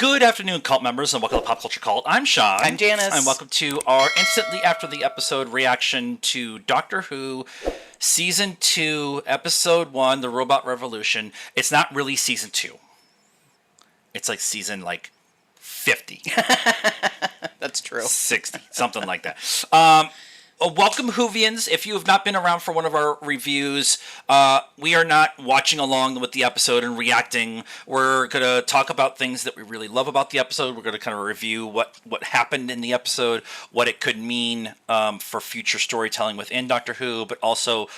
Good afternoon, cult members, and welcome to Pop Culture Cult. I'm Sean. I'm Janice. And welcome to our instantly after the episode reaction to Doctor Who Season 2, Episode 1, The Robot Revolution. It's not really Season 2. It's like Season, 50. That's true. 60, something like that. Welcome, Whovians. If you have not been around for one of our reviews, we are not watching along with the episode and reacting. We're going to talk about things that we really love about the episode. We're going to kind of review what happened in the episode, what it could mean for future storytelling within Doctor Who, but also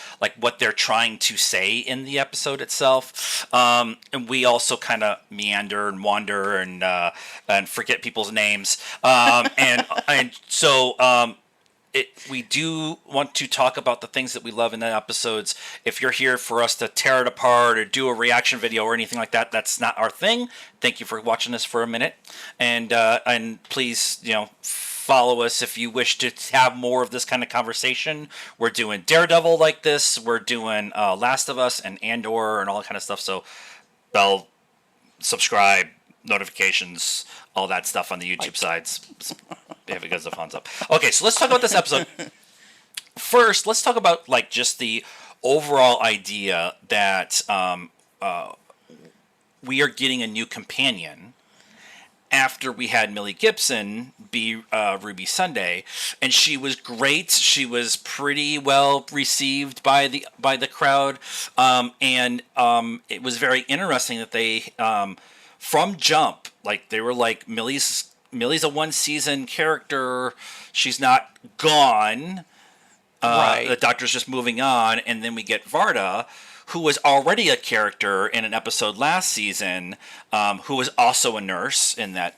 what they're trying to say in the episode itself. And we also kind of meander and wander and forget people's names. So we do want to talk about the things that we love in the episodes. If you're here for us to tear it apart or do a reaction video or anything like that, that's not our thing. Thank you for watching this for a minute, and please, follow us if you wish to have more of this kind of conversation. We're doing Daredevil like this. We're doing Last of Us and Andor and all that kind of stuff. So, bell, subscribe, notifications, all that stuff on the YouTube sides. If it goes the thumbs up. Okay, so let's talk about this episode. First, let's talk about just the overall idea that we are getting a new companion after we had Millie Gibson be Ruby Sunday, and she was great. She was pretty well received by the crowd, and it was very interesting that they from jump, they were Millie's a one-season character. She's not gone. Right. The Doctor's just moving on, and then we get Varda, who was already a character in an episode last season, who was also a nurse in that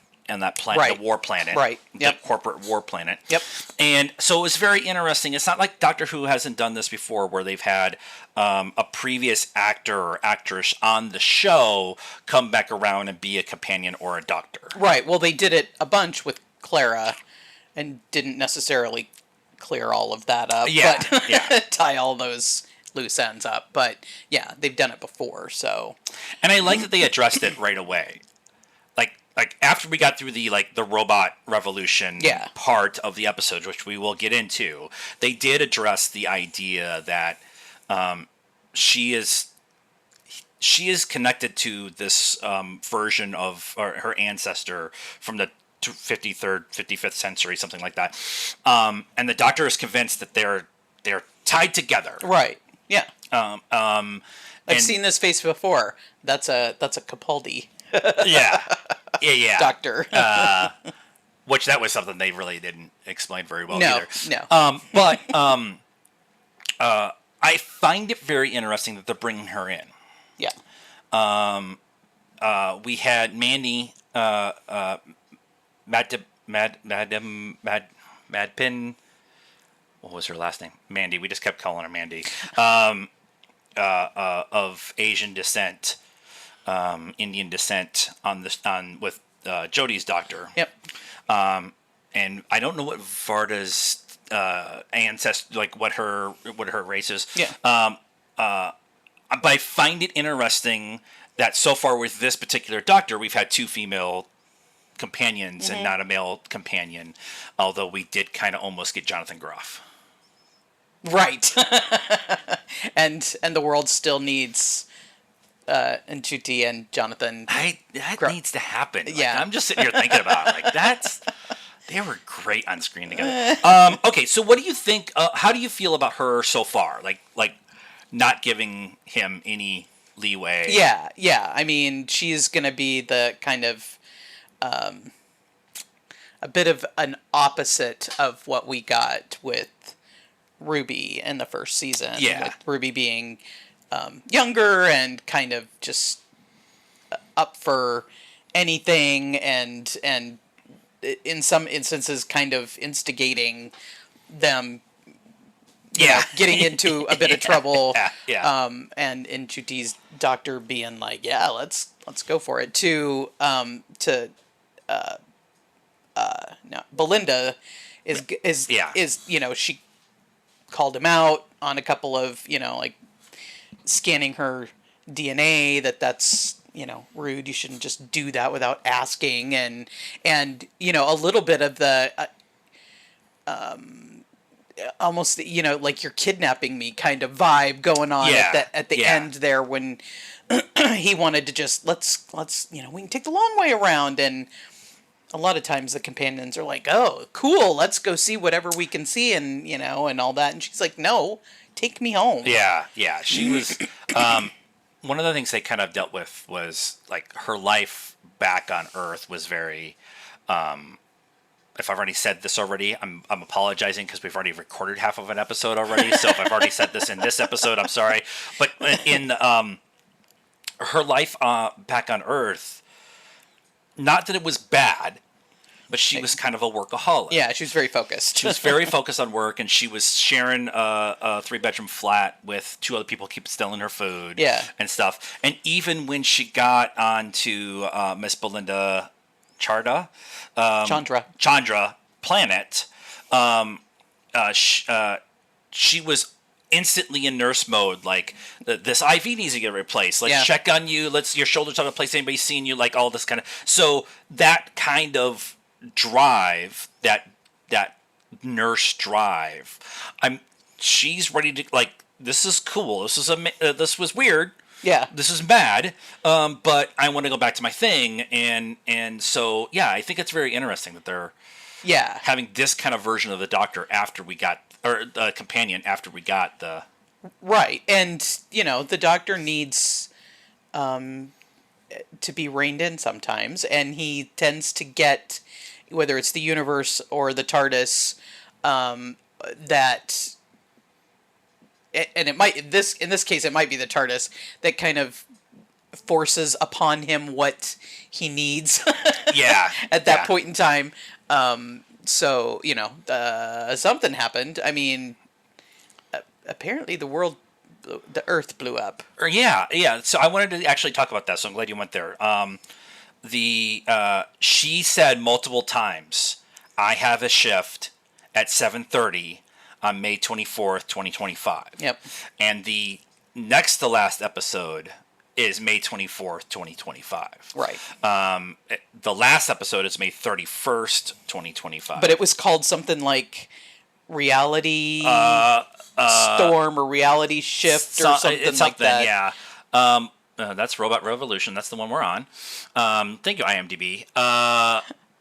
planet, right. The war planet, right? Yep. The corporate war planet. Yep. And so it was very interesting. It's not like Doctor Who hasn't done this before, where they've had a previous actor or actress on the show come back around and be a companion or a doctor. Right. Well, they did it a bunch with Clara, and didn't necessarily clear all of that up. Yeah. But Yeah. tie all those loose ends up. But yeah, they've done it before. So. And I like that they addressed it right away. Like after we got through the robot revolution part of the episode, which we will get into, they did address the idea that she is connected to this version of her ancestor from the 55th century, something like that. And the Doctor is convinced that they're tied together. Right. Yeah. I've seen this face before. That's a Capaldi. Yeah. Yeah. Doctor. Which that was something they really didn't explain very well either. No. But I find it very interesting that they're bringing her in. Yeah. We had Mandy, Madpin. What was her last name? Mandy. We just kept calling her Mandy. Of Asian descent, Indian descent with Jodie's doctor. Yep. And I don't know what Varda's ancestor, what her race is. Yeah. But I find it interesting that so far with this particular doctor, we've had two female companions and not a male companion. Although we did kind of almost get Jonathan Groff. Right. and the world still needs Ncuti and Jonathan. That needs to happen. Yeah. I'm just sitting here thinking about it. They were great on screen together. Okay, so what do you think? How do you feel about her so far? Like not giving him any leeway. Yeah. I mean, she's gonna be the kind of a bit of an opposite of what we got with Ruby in the first season. Yeah. With Ruby being younger and kind of just up for anything, and in some instances kind of instigating them getting into a bit of trouble. Yeah. And Ncuti's doctor being like, yeah, let's go for it. To Belinda is she called him out on a couple of scanning her DNA that's rude. You shouldn't just do that without asking. And a little bit of the almost like you're kidnapping me kind of vibe going on at the end there when he wanted to just let's we can take the long way around. And a lot of times the companions are like, oh cool, let's go see whatever we can see, and and all that, and she's like, no, take me home. Yeah, she was one of the things they kind of dealt with was like her life back on Earth was very if I've already said this already, I'm apologizing because we've already recorded half of an episode already. So if I've already said this in this episode, I'm sorry. But in her life back on Earth, not that it was bad, but she was kind of a workaholic. Yeah, she was very focused. She was very focused on work, and she was sharing a 3-bedroom flat with 2 other people, keep stealing her food and stuff. And even when she got onto Miss Belinda Chandra planet, she was instantly in nurse mode. Like, this IV needs to get replaced. Let's check on you. Your shoulders out of place. Anybody's seen you? Like, all this kind of. So that kind of drive, that nurse drive, she's ready to, like, this is cool. This was weird. Yeah. This is bad, but I want to go back to my thing, and so I think it's very interesting that they're having this kind of version of the Doctor after we got, or the companion after we got the right. And the Doctor needs to be reined in sometimes, and he tends to get, whether it's the universe or the TARDIS, that. And it might in this case it might be the TARDIS that kind of forces upon him what he needs. At that point in time. So something happened. I mean, apparently the Earth blew up. So I wanted to actually talk about that. So I'm glad you went there. She said multiple times, "I have a shift at 7:30." On May 24th, 2025. Yep. And the next to last episode is May 24th, 2025. Right. The last episode is May 31st, 2025. But it was called something like Reality Storm or Reality Shift or something like that. Yeah. That's Robot Revolution. That's the one we're on. Thank you, IMDb.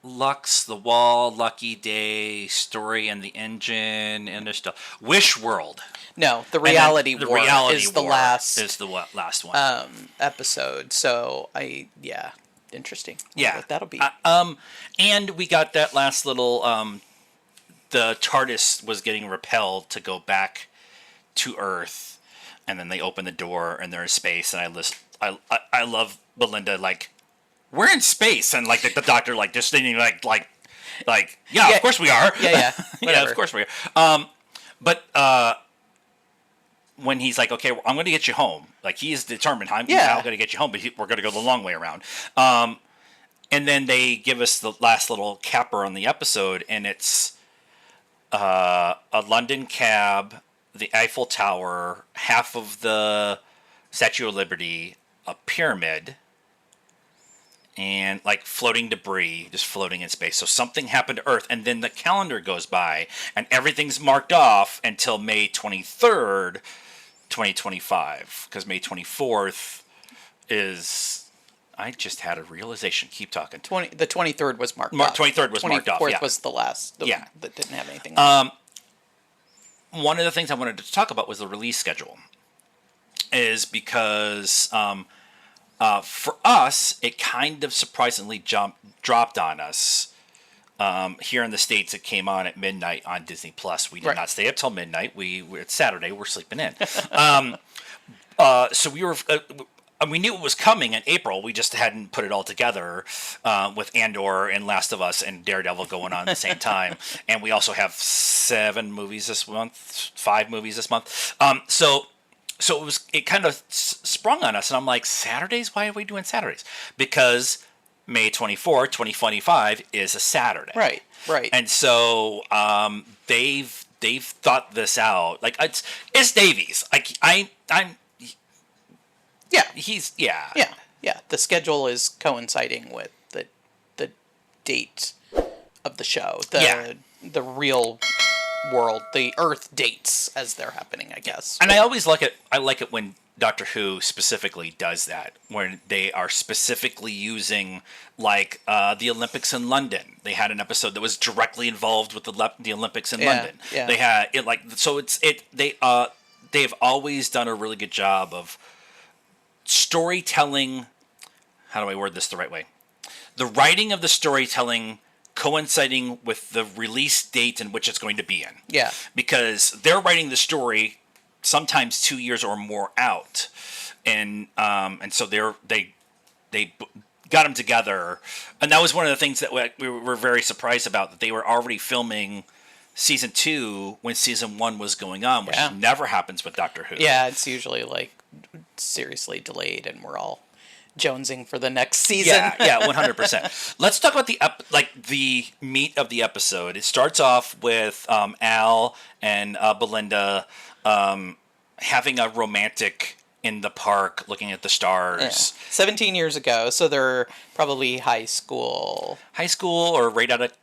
Lux, The Wall, Lucky Day, Story and the Engine, and there's stuff. Wish World. No, the Reality the War Reality is the War last is the last one. Episode. So interesting. What that'll be. And we got that last little. The TARDIS was getting repelled to go back to Earth, and then they open the door and they're in space. And I love Belinda, like, we're in space, and like the Doctor, like, just thinking like of course we are. Yeah. Of course we are. But when he's like, okay, I'm going to get you home, like, he is determined, I'm going to get you home, but we're going to go the long way around. And then they give us the last little capper on the episode, and it's a London cab, the Eiffel Tower, half of the Statue of Liberty, a pyramid, and like floating debris just floating in space. So something happened to Earth, and then the calendar goes by and everything's marked off until May 23rd, 2025, because May 24th is, I just had a realization. Keep talking. The 23rd was marked off. 23rd was marked off. 24th was the last. That didn't have anything. One of the things I wanted to talk about was the release schedule, is because for us, it kind of surprisingly dropped on us. Here in the States, it came on at midnight on Disney Plus. We did not stay up till midnight. It's Saturday. We're sleeping in. So we knew it was coming in April. We just hadn't put it all together with Andor and Last of Us and Daredevil going on at the same time. And we also have 5 movies this month. So it kind of sprung on us, and I'm like, Saturdays? Why are we doing Saturdays? Because May 24th, 2025 is a Saturday. Right. And so they've thought this out. Like, it's Davies. I'm Yeah. He's Yeah, the schedule is coinciding with the date of the show. The real world, the Earth dates as they're happening, I guess. And I always like it. I like it when Doctor Who specifically does that, when they are specifically using, like, the Olympics in London. They had an episode that was directly involved with the Olympics in London. Yeah. They had it they've always done a really good job of storytelling. How do I word this the right way? The writing of the storytelling coinciding with the release date in which it's going to be in. Yeah. Because they're writing the story sometimes 2 years or more out, and so they got them together, and that was one of the things that we were very surprised about, that they were already filming season 2 when season 1 was going on, which never happens with Doctor Who. Yeah, it's usually like seriously delayed, and we're all jonesing for the next season. Yeah, 100%. Let's talk about the meat of the episode. It starts off with Al and Belinda having a romantic in the park, looking at the stars. Yeah. 17 years ago, so they're probably high school. High school or right out of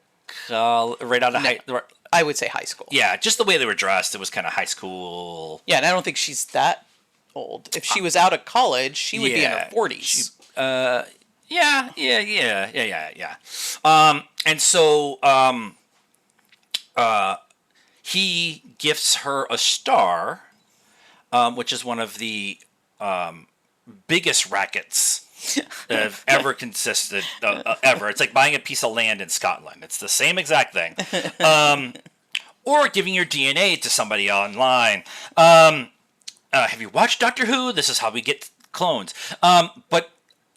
high. I would say high school. Yeah, just the way they were dressed, it was kind of high school. Yeah, and I don't think she's that old. If she was out of college, she would be in her 40s. Yeah. And so he gifts her a star, which is one of the biggest rackets that have ever consisted ever. It's like buying a piece of land in Scotland. It's the same exact thing. Or giving your DNA to somebody online. Have you watched Doctor Who? This is how we get clones. But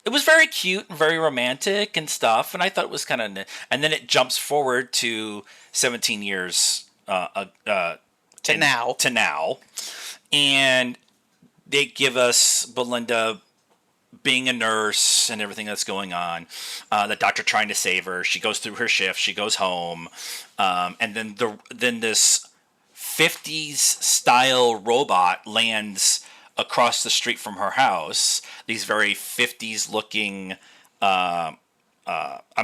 it was very cute and very romantic and stuff, and I thought it was kind of... And then it jumps forward to 17 years to now. And they give us Belinda being a nurse and everything that's going on. The doctor trying to save her. She goes through her shift. She goes home. And then this 50s style robot lands across the street from her house. These very 50s looking. I'm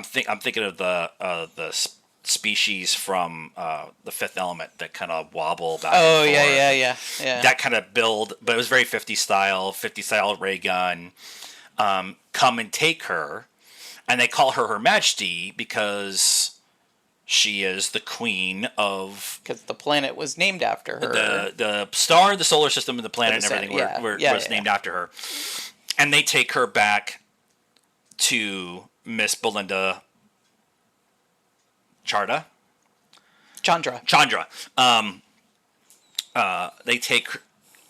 thinking of the species from The Fifth Element that kind of wobble back. Oh, and forth. Yeah. That kind of build, but it was very 50 style ray gun. Come and take her, and they call her Her Majesty because she is the queen of... Because the planet was named after her. The star, the solar system, and the planet and everything was named after her. And they take her back to Miss Belinda Chandra. They take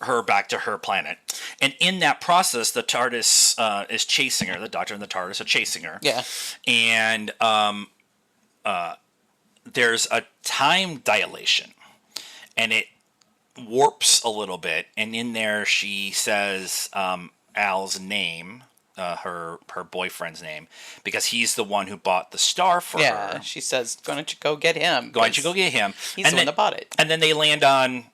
her back to her planet. And in that process, the TARDIS is chasing her. The Doctor and the TARDIS are chasing her. Yeah. And there's a time dilation, and it warps a little bit. And in there, she says Al's name, her boyfriend's name, because he's the one who bought the star for her. Yeah, she says, "Why don't you go get him? Why don't you go get him?" He's the one that bought it. And then they land on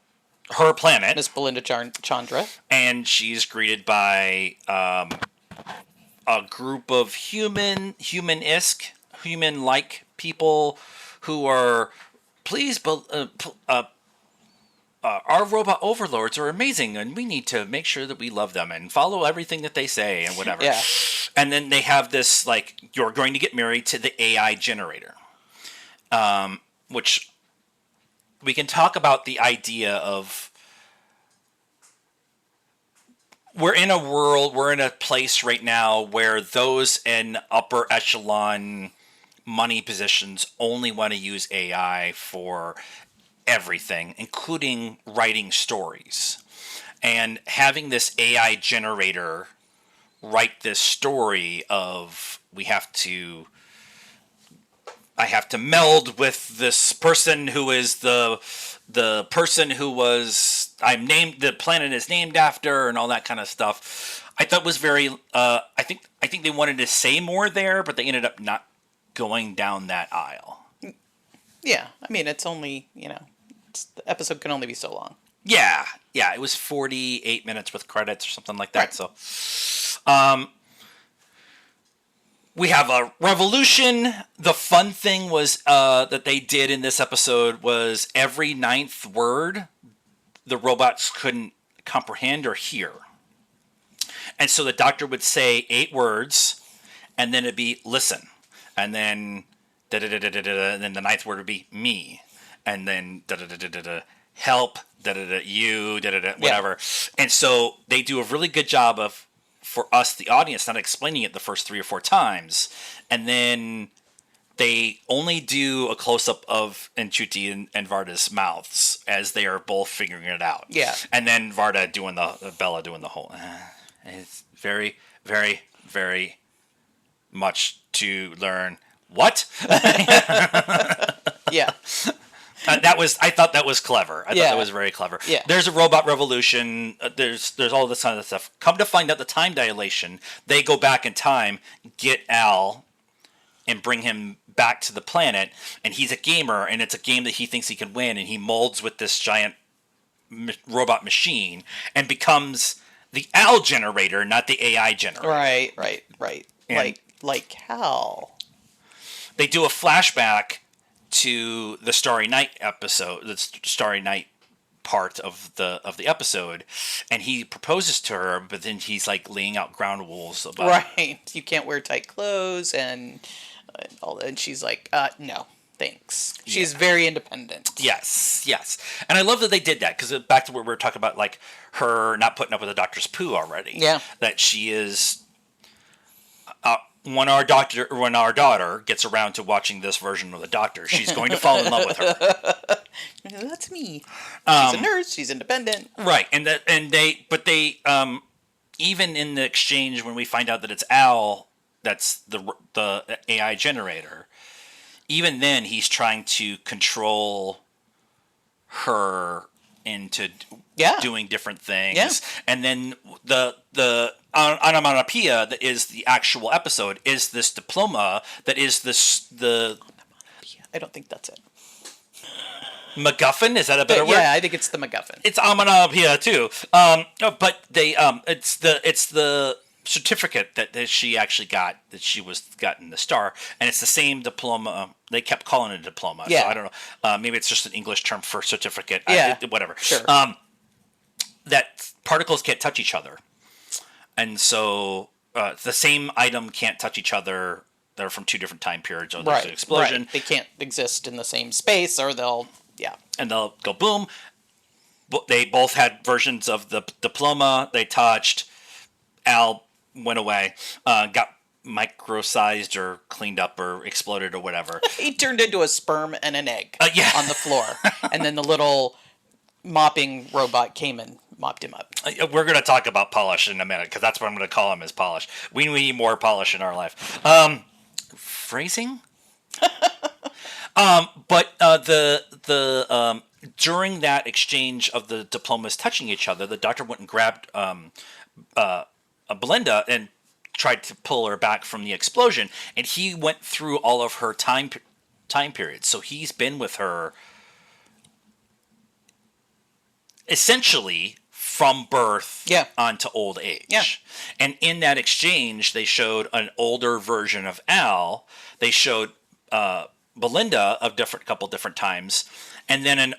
her planet, Miss Belinda Chandra, and she's greeted by a group of human-like people who are, please, our robot overlords are amazing, and we need to make sure that we love them and follow everything that they say and whatever. Yeah. And then they have this, like, you're going to get married to the AI generator, which we can talk about the idea of... We're in a place right now where those in upper echelon money positions only want to use AI for everything, including writing stories. And having this AI generator write this story of I have to meld with this person who is the person who was the planet is named after, and all that kind of stuff. I thought was very I think they wanted to say more there, but they ended up not going down that aisle. Yeah, I mean, it's only, the episode can only be so long. Yeah, it was 48 minutes with credits or something like that. Right. So We have a revolution. The fun thing was that they did in this episode was every ninth word the robots couldn't comprehend or hear. And so the doctor would say 8 words, and then it'd be listen. And then da-da-da-da-da-da, and then the ninth word would be me. And then da-da-da-da-da-da, help, da-da-da, you, da-da-da, whatever. And so they do a really good job of, for us, the audience, not explaining it the first 3 or 4 times. And then they only do a close-up of Nchuti and Varda's mouths as they are both figuring it out. Yeah. And then Bella doing the whole... it's very, very, very much to learn. What? Yeah. I thought that was clever. I thought Yeah. that was very clever. Yeah. There's a robot revolution. There's all this kind of stuff. Come to find out, the time dilation, they go back in time, get Al, and bring him back to the planet. And he's a gamer, and it's a game that he thinks he can win. And he molds with this giant robot machine and becomes the Al generator, not the AI generator. Right. And- Like how? They do a flashback to the Starry Night episode, the Starry Night part of the episode, and he proposes to her, but then he's like laying out ground rules about Right. You can't wear tight clothes and all. And she's like, no, thanks. She's very independent. Yes. And I love that they did that, because back to where we were talking about, like, her not putting up with the doctor's poo already. Yeah. That she is... when our daughter gets around to watching this version of the Doctor, she's going to fall in love with her. That's me. She's a nurse. She's independent. Right, they even in the exchange when we find out that it's Al, that's the AI generator. Even then, he's trying to control her into doing different things. Yeah. And then the onomatopoeia that is the actual episode is this diploma that is the I don't think that's it. MacGuffin. Is that a better word? Yeah, I think it's the MacGuffin. It's onomatopoeia too. But they it's the certificate that she actually got, that she was gotten the star, and it's the same diploma. They kept calling it a diploma. Yeah. So I don't know. Maybe it's just an English term for certificate. Yeah. Whatever. Sure. That particles can't touch each other, and so the same item can't touch each other. They're from 2 different time periods, or there's an explosion. Right. They can't exist in the same space, or they'll And they'll go boom. They both had versions of the diploma. They touched. Al went away, got micro-sized or cleaned up or exploded or whatever. He turned into a sperm and an egg Yeah. on the floor, and then the little mopping robot came and mopped him up. We're going to talk about Polish in a minute, because that's what I'm going to call him, is Polish. We need more Polish in our life. Phrasing? But during that exchange of the diplomas touching each other, the doctor went and grabbed Belinda and tried to pull her back from the explosion, and he went through all of her time periods. So he's been with her essentially from birth onto old age. Yeah. And in that exchange, they showed an older version of Al. They showed Belinda a couple different times, and then an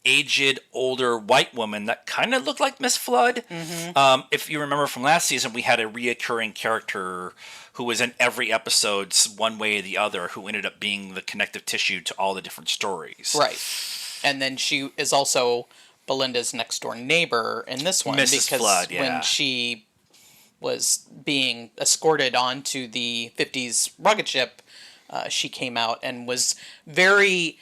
aged, older white woman that kind of looked like Miss Flood. Mm-hmm. If you remember from last season, we had a reoccurring character who was in every episode one way or the other, who ended up being the connective tissue to all the different stories. Right. And then she is also Belinda's next door neighbor in this one, Mrs. because Flood, yeah. when she was being escorted onto the 50s rocket ship, she came out and was very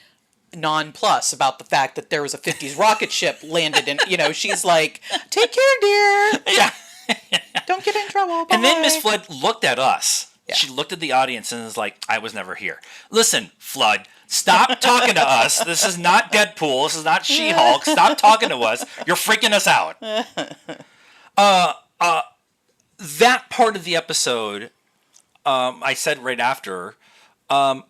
nonplussed about the fact that there was a 50s rocket ship landed in, she's like, take care, dear. Yeah. Don't get in trouble. Bye. And then Miss Flood looked at us. Yeah. She looked at the audience and was like, I was never here. Listen, Flood, stop talking to us. This is not Deadpool. This is not She-Hulk. Stop talking to us. You're freaking us out. That part of the episode, I said right after, I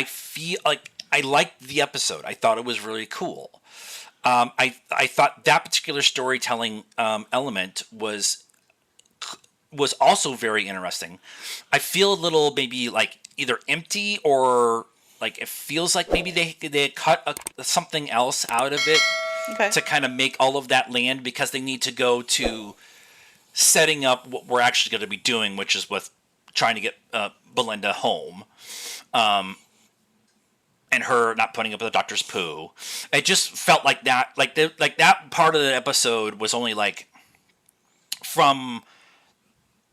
feel like I liked the episode. I thought it was really cool. I thought that particular storytelling element was was also very interesting. I feel a little maybe like either empty or like it feels like maybe they had cut something else out of it Okay. to kind of make all of that land because they need to go to setting up what we're actually going to be doing, which is with trying to get Belinda home. And her not putting up with the doctor's poo. It just felt like that, like that part of the episode was only like from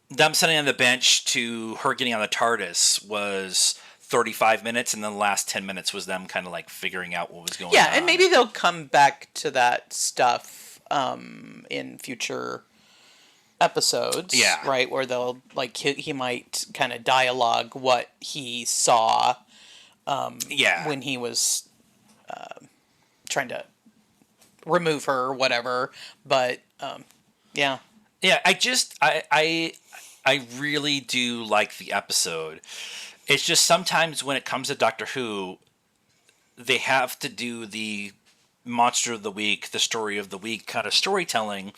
them sitting on the bench to her getting on the TARDIS was 35 minutes, and then the last 10 minutes was them kind of like figuring out what was going on. Yeah, and maybe they'll come back to that stuff in future episodes. Yeah. Right, where they'll like he might kind of dialogue what he saw. When he was trying to remove her or whatever, but yeah. Yeah, I really do like the episode. It's just sometimes when it comes to Doctor Who, they have to do the monster of the week, the story of the week kind of storytelling,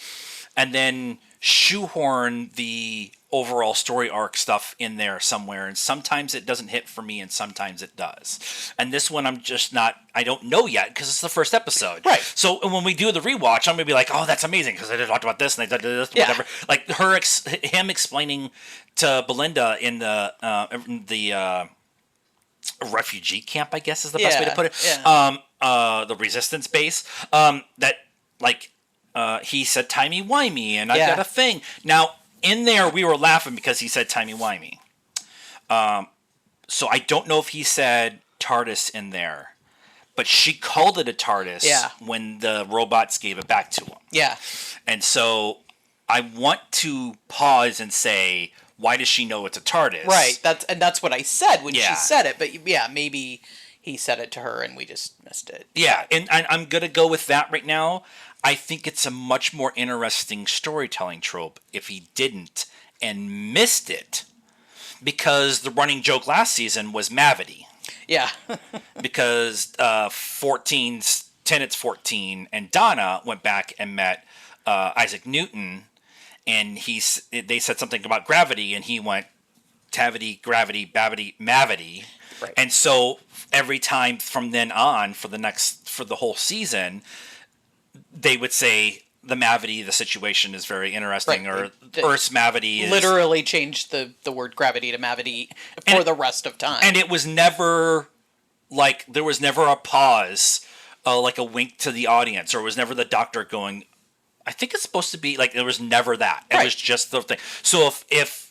and then shoehorn the overall story arc stuff in there somewhere. And sometimes it doesn't hit for me, and sometimes it does. And this one, I don't know yet because it's the first episode. Right. So when we do the rewatch, I'm gonna be like, oh, that's amazing because I talked about this and I did this, Yeah. whatever. Like him explaining to Belinda in the refugee camp, I guess is the best way to put it. Yeah. The resistance base. That like he said timey-wimey, and I got a thing. Now in there we were laughing because he said timey-wimey. So I don't know if he said TARDIS in there, but she called it a TARDIS when the robots gave it back to him. Yeah. And so I want to pause and say, why does she know it's a TARDIS? Right. That's what I said when she said it. But yeah, maybe he said it to her and we just missed it. Yeah, and I'm gonna go with that right now. I think it's a much more interesting storytelling trope if he didn't and missed it, because the running joke last season was Mavity. Yeah. Because 14's 14 and Donna went back and met Isaac Newton, and they said something about gravity, and he went Tavity, gravity, babity, mavity. Right. And so every time from then on for the whole season, they would say the Mavity, the situation is very interesting, Right. or Earth's Mavity is... Literally changed the word gravity to Mavity for the rest of time. And it was never, like, there was never a pause, like a wink to the audience, or it was never the doctor going, I think it's supposed to be, like, there was never that. It was just the thing. So if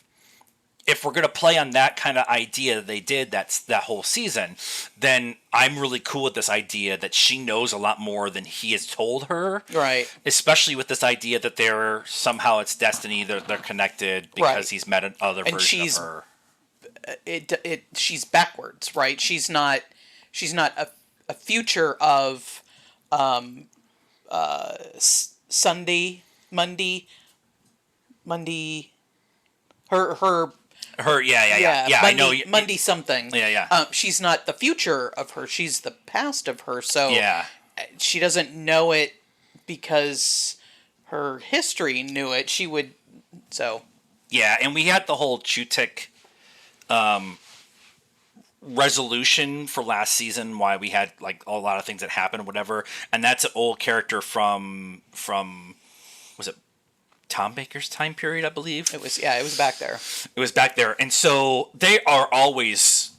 we're going to play on that kind of idea they did that whole season, then I'm really cool with this idea that she knows a lot more than he has told her. Right. Especially with this idea that somehow it's destiny, they're connected because he's met another version of her. She's backwards, right? She's not a future of Monday. Her Yeah. Monday, I know. Monday something. Yeah. She's not the future of her. She's the past of her. So Yeah. she doesn't know it because her history knew it. She would. So. Yeah, and we had the whole Chutik resolution for last season, why we had like a lot of things that happened or whatever, and that's an old character from was it Tom Baker's time period, I believe. It was back there. It was back there. And so they are always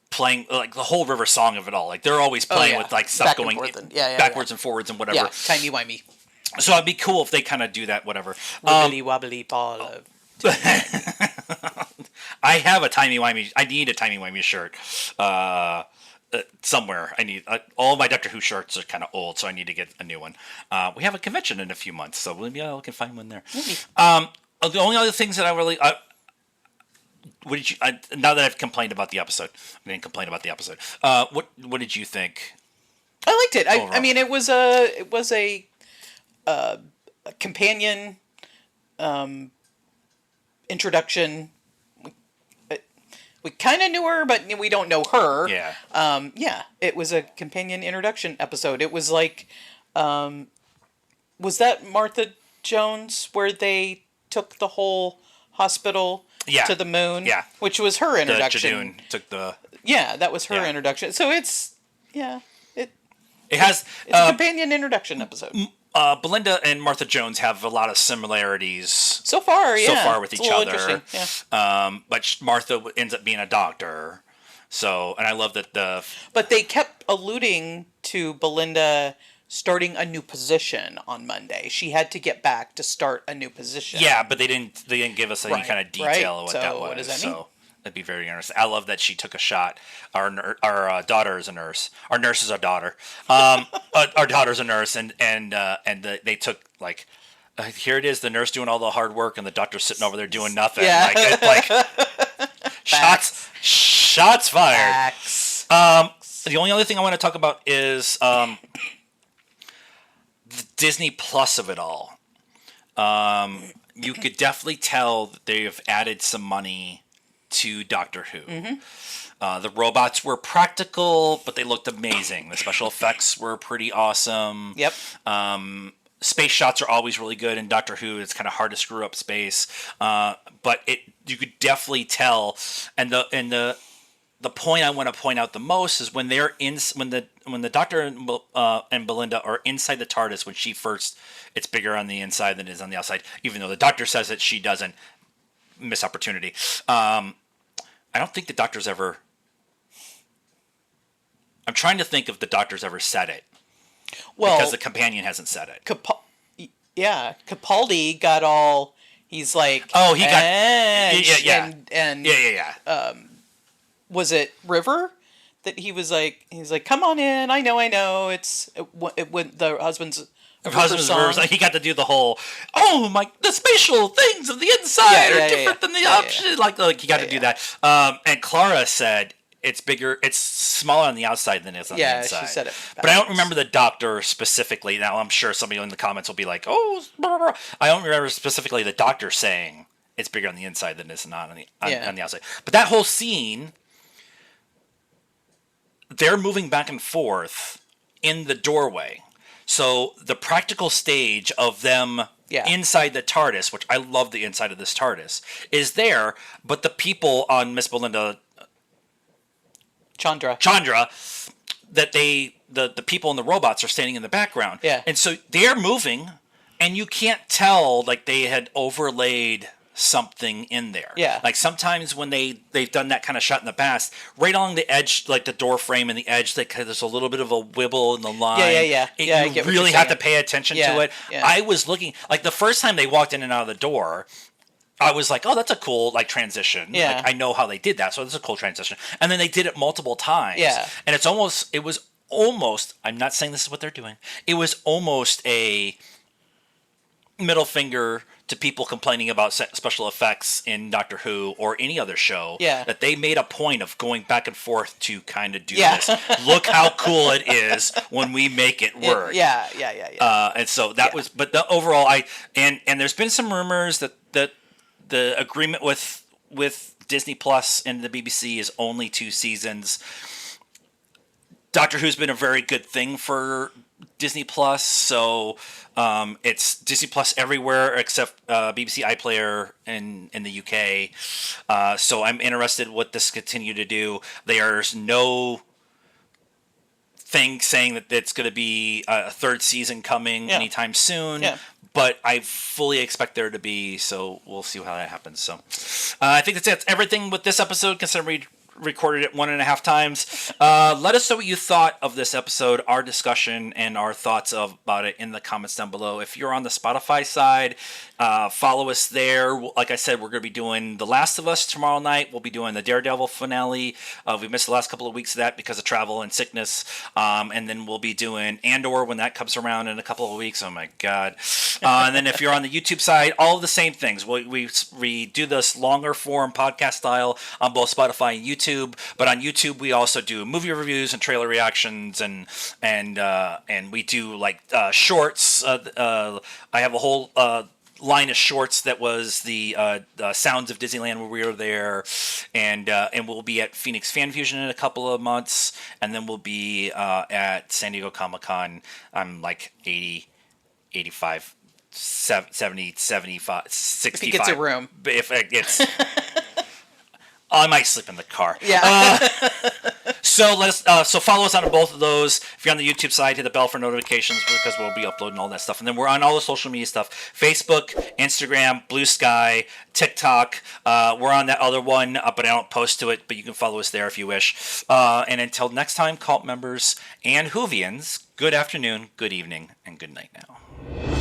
playing like the whole River Song of it all. Like they're always playing with like stuff going backwards and forwards and whatever. Yeah, timey-wimey. So it'd be cool if they kind of do that, whatever. Wibbly wobbly ball of... I have a timey-wimey. I need a timey-wimey shirt. Somewhere. I need all my Doctor Who shirts are kind of old, so I need to get a new one. We have a convention in a few months, so maybe I can find one there. The only other things that I really what did you now that I've complained about the episode, I didn't complain about the episode. What did you think? I liked it. I mean, it was a companion introduction. We kind of knew her, but we don't know her. Yeah. It was a companion introduction episode. It was like, was that Martha Jones where they took the whole hospital Yeah. to the moon. Yeah. Which was her The introduction. Jadoon took the. Yeah, that was her Yeah. introduction. So it's It has it's a companion introduction episode. Belinda and Martha Jones have a lot of similarities So far, yeah. with It's each a little other. interesting, yeah. But Martha ends up being a doctor. So, and I love that But they kept alluding to Belinda starting a new position on Monday. She had to get back to start a new position. yeah, but they didn't give us any Right, kind of detail right. of what So that was. what does that mean? So that'd be very interesting. I love that she took a shot. Our daughter is a nurse. Our nurse is our daughter. Our daughter's a nurse, and they took like. Here it is, the nurse doing all the hard work, and the doctor sitting over there doing nothing. Yeah. Like shots fired. Facts. The only other thing I want to talk about is the Disney Plus of it all. You could definitely tell that they've added some money to Doctor Who. Mm-hmm. The robots were practical, but they looked amazing. The special effects were pretty awesome. Yep. Space shots are always really good in Doctor Who. It's kind of hard to screw up space, but you could definitely tell. And the point I want to point out the most is when they're when the Doctor and Belinda are inside the TARDIS when she first. It's bigger on the inside than it is on the outside. Even though the Doctor says it, she doesn't. Miss opportunity. I don't think the Doctor's ever. I'm trying to think if the Doctor's ever said it. Well, Because the companion hasn't said it. Capaldi got all. He's like, Oh, he got. yeah. And Yeah. was it River that he's like, come on in. I know. It went the husband's. Husband's verse. He got to do the whole, the spatial things of the inside are different than the option. Like he got to do that. And Clara said it's bigger, it's smaller on the outside than it is on the inside. Yeah, she said it. But I don't remember the Doctor specifically. Now I'm sure somebody in the comments will be like, blah, blah, blah. I don't remember specifically the Doctor saying it's bigger on the inside than it's not on the outside. But that whole scene, they're moving back and forth in the doorway. So the practical stage of them inside the TARDIS, which I love the inside of this TARDIS, is there, but the people on Miss Belinda Chandra, that the people and the robots are standing in the background. Yeah. And so they're moving, and you can't tell like they had overlaid something in there. Yeah. Like sometimes when they've done that kind of shot in the past, right along the edge, like the door frame and the edge, there's a little bit of a wibble in the line. Yeah. I get what You really you're have to saying. pay attention Yeah, to it. yeah. I was looking, like the first time they walked in and out of the door, I was like, oh, that's a cool like transition. Yeah. Like, I know how they did that, so that's a cool transition. And then they did it multiple times. Yeah. And it was almost, I'm not saying this is what they're doing, it was almost a middle finger to people complaining about special effects in Doctor Who or any other show. Yeah. That they made a point of going back and forth to kind of do Yeah. this. Look how cool it is when we make it work. Yeah. And so that was, but the overall, and there's been some rumors that the agreement with Disney Plus and the BBC is only 2 seasons. Doctor Who's been a very good thing for Disney Plus, so it's Disney Plus everywhere except BBC iPlayer in the UK. So I'm interested what this continue to do. There's no thing saying that it's going to be a 3rd season coming anytime soon. Yeah. But I fully expect there to be, so we'll see how that happens. So I think that's everything with this episode, considering we recorded it 1.5 times. Let us know what you thought of this episode, our discussion, and our thoughts about it in the comments down below. If you're on the Spotify side, follow us there. Like I said, we're going to be doing The Last of Us tomorrow night. We'll be doing the Daredevil finale. We missed the last couple of weeks of that because of travel and sickness. And then we'll be doing Andor when that comes around in a couple of weeks. Oh my God. And then if you're on the YouTube side, all of the same things. We do this longer form podcast style on both Spotify and YouTube. But on YouTube, we also do movie reviews and trailer reactions, and we do like shorts. I have a whole line of shorts that was the Sounds of Disneyland where we were there, and we'll be at Phoenix Fan Fusion in a couple of months, and then we'll be at San Diego Comic-Con. I'm like 85 70, 75, 65. If he gets a room. If it gets... I might sleep in the car. Yeah. So so follow us on both of those. If you're on the YouTube side, hit the bell for notifications because we'll be uploading all that stuff. And then we're on all the social media stuff: Facebook, Instagram, Blue Sky, TikTok. We're on that other one, but I don't post to it. But you can follow us there if you wish. And until next time, cult members and Whovians, good afternoon, good evening, and good night now.